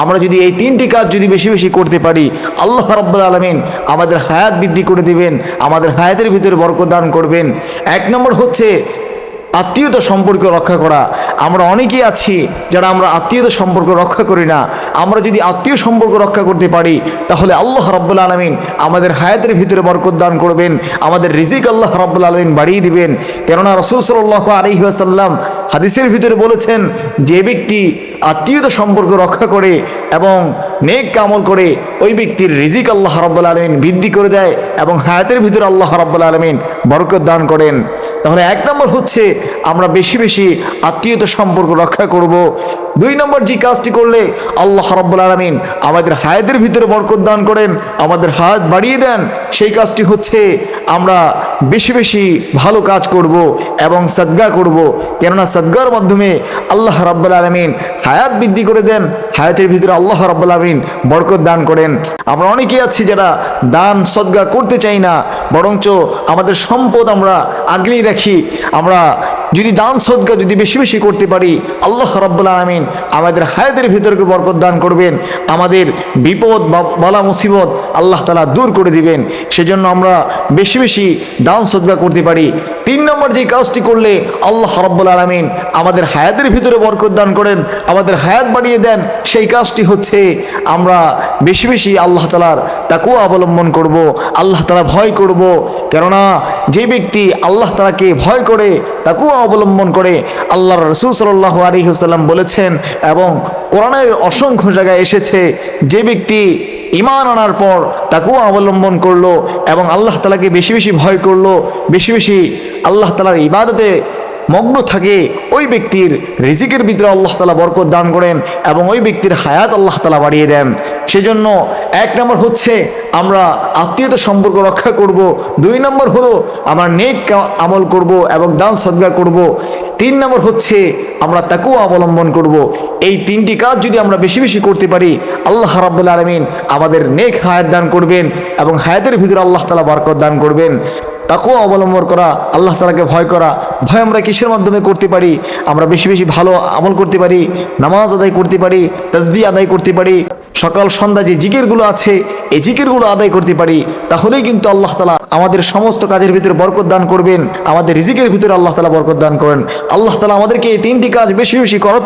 আমরা যদি এই তিনটি কাজ যদি বেশি বেশি করতে পারি, আল্লাহ রাব্বুল আলামিন আমাদের হায়াত বৃদ্ধি করে দিবেন, আমাদের হায়াতের ভিতরে বরকত দান করবেন। এক নম্বর হচ্ছে আত্মীয়তা সম্পর্ক রক্ষা করা। আমরা অনেকেই আছি যারা আমরা আত্মীয়তা সম্পর্ক রক্ষা করি না। আমরা যদি আত্মীয় সম্পর্ক রক্ষা করতে পারি তাহলে আল্লাহ রাব্বুল আলামিন আমাদের হায়াতের ভিতরে বরকত দান করবেন, আমাদের রিজিক আল্লাহ রাব্বুল আলামিন বাড়িয়ে দিবেন। কেননা রাসূল সাল্লাল্লাহু আলাইহি ওয়াসাল্লাম হাদিসের ভিতরে বলেছেন, যে ব্যক্তি আত্মীয়তা সম্পর্ক রক্ষা করে এবং নেক আমল করে ওই ব্যক্তির রিজিক আল্লাহ রাব্বুল আলামিন বৃদ্ধি করে দেয় এবং হায়াতের ভিতরে আল্লাহ রাব্বুল আলামিন বরকত দান করেন। তাহলে এক নম্বর হচ্ছে আমরা বেশি বেশি আত্মীয়তা সম্পর্ক রক্ষা করব। দুই নম্বর যে কাজটি করলে আল্লাহ রাব্বুল আলামিন আমাদের হায়াতের ভিতরে বরকত দান করেন, আমাদের হায়াত বাড়িয়ে দেন, সেই কাজটি হচ্ছে আমরা বেশি বেশি ভালো কাজ করব এবং সাদকা করব। কেননা সাদকার মাধ্যমে আল্লাহ রাব্বুল আলামিন হায়াত বৃদ্ধি করে দেন, হায়াতের ভিতরে আল্লাহ রাব্বুল আলামিন বরকত দান করেন। আমরা অনেকেই আছি যারা দান সদকা করতে চাই না, বরঞ্চ আমাদের সম্পদ আমরা আগলেই রাখি। আমরা যদি দান সদকা যদি বেশি বেশি করতে পারি, আল্লাহ রাব্বুল আলামিন আমাদের হায়াতের ভিতরে বরকত দান করবেন, আমাদের বিপদ বালা মুসিবত আল্লাহ তাআলা দূর করে দিবেন। সেজন্য আমরা বেশি বেশি দান সদকা করতে পারি। তিন নম্বর যে কাজটি করলে আল্লাহ রাব্বুল আলামিন আমাদের হায়াতের ভিতরে বরকত দান করেন, আমাদের হায়াত বাড়িয়ে দেন, সেই কাজটি হচ্ছে আমরা বেশি বেশি আল্লাহ তাআলার তাকওয়া অবলম্বন করব, আল্লাহ তাআলা ভয় করব। কেননা যে ব্যক্তি আল্লাহ তাআলাকে ভয় করে, তাকওয়া অবলম্বন করে, আল্লাহর রাসূল সাল্লাল্লাহু আলাইহি ওয়াসাল্লাম বলেছেন এবং কোরআনের অসংখ্য জায়গায় এসেছে, যে ব্যক্তি ঈমান আনার পর তাকওয়া অবলম্বন করলো এবং আল্লাহ তাআলাকে বেশি বেশি ভয় করলো, বেশি বেশি আল্লাহ তাআলার ইবাদতে মগ্ন থাকে, ওই ব্যক্তির রিজিকের ভিতরে আল্লাহ তাআলা বরকত দান করেন এবং ওই ব্যক্তির হায়াত আল্লাহ তাআলা বাড়িয়ে দেন। সেজন্য এক নম্বর হচ্ছে আমরা আত্মীয়তা সম্পর্ক রক্ষা করব। দুই নম্বর হলো আমরা নেক আমল করব এবং দান সদকা করব। তিন নম্বর হচ্ছে আমরা তাকওয়া অবলম্বন করব। এই তিনটি কাজ যদি আমরা বেশি বেশি করতে পারি, আল্লাহ রাব্বুল আলামিন আমাদের নেক হায়াত দান করবেন এবং হায়াতের ভিতরে আল্লাহ তাআলা বরকত দান করবেন। তাকওয়া অবলম্বন করা, আল্লাহ তাআলাকে ভয় করা। ভয় আমরা কিসের মাধ্যমে করতে পারি? আমরা বেশি বেশি ভালো আমল করতে পারি, নামাজ আদায় করতে পারি, তাসবিহ আদায় করতে পারি, সকাল সন্ধ্যা যে জিকিরগুলো আছে এই জিকিরগুলো আদায় করতে পারি, তাহলেই কিন্তু আল্লাহ তাআলা আমাদের সমস্ত কাজের ভিতরে বরকত দান করবেন, আমাদের রিজিকের ভিতরে আল্লাহ তাআলা বরকত দান করেন। আল্লাহ তাআলা আমাদেরকে এই তিনটি কাজ বেশি বেশি করার